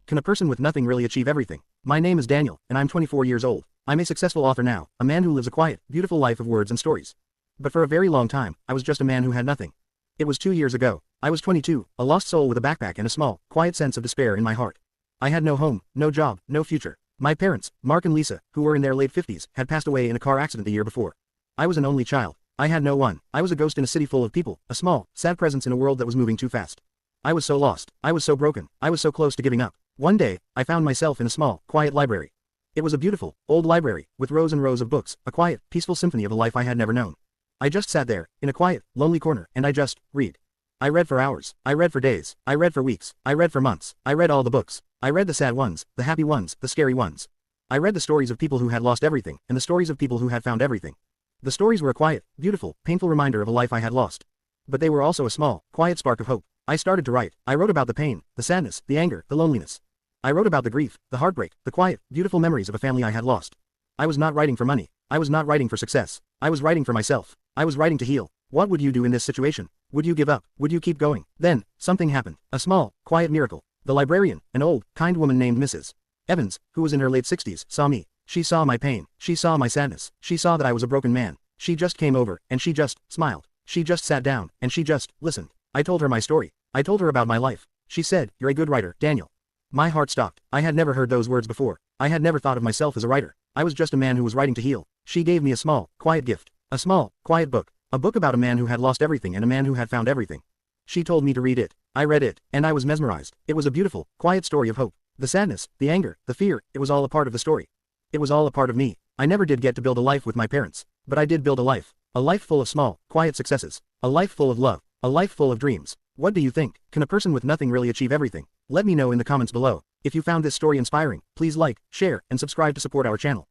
Can a person with nothing really achieve everything? My name is Daniel, and I'm 24 years old. I'm a successful author now, a man who lives a quiet, beautiful life of words and stories. But for a very long time, I was just a man who had nothing. It was 2 years ago. I was 22, a lost soul with a backpack and a small, quiet sense of despair in my heart. I had no home, no job, no future. My parents, Mark and Lisa, who were in their late 50s, had passed away in a car accident the year before. I was an only child. I had no one. I was a ghost in a city full of people, a small, sad presence in a world that was moving too fast. I was so lost. I was so broken. I was so close to giving up. One day, I found myself in a small, quiet library. It was a beautiful, old library, with rows and rows of books, a quiet, peaceful symphony of a life I had never known. I just sat there, in a quiet, lonely corner, and I just read. I read for hours. I read for days. I read for weeks. I read for months. I read all the books. I read the sad ones, the happy ones, the scary ones. I read the stories of people who had lost everything, and the stories of people who had found everything. The stories were a quiet, beautiful, painful reminder of a life I had lost. But they were also a small, quiet spark of hope. I started to write. I wrote about the pain, the sadness, the anger, the loneliness. I wrote about the grief, the heartbreak, the quiet, beautiful memories of a family I had lost. I was not writing for money. I was not writing for success. I was writing for myself. I was writing to heal. What would you do in this situation? Would you give up? Would you keep going? Then, something happened. A small, quiet miracle. The librarian, an old, kind woman named Mrs. Evans, who was in her late 60s, saw me. She saw my pain. She saw my sadness. She saw that I was a broken man. She just came over, and she just smiled. She just sat down, and she just listened. I told her my story. I told her about my life. She said, "You're a good writer, Daniel." My heart stopped. I had never heard those words before. I had never thought of myself as a writer. I was just a man who was writing to heal. She gave me a small, quiet gift. A small, quiet book. A book about a man who had lost everything and a man who had found everything. She told me to read it. I read it, and I was mesmerized. It was a beautiful, quiet story of hope. The sadness, the anger, the fear, it was all a part of the story. It was all a part of me. I never did get to build a life with my parents. But I did build a life. A life full of small, quiet successes. A life full of love. A life full of dreams. What do you think? Can a person with nothing really achieve everything? Let me know in the comments below. If you found this story inspiring, please like, share, and subscribe to support our channel.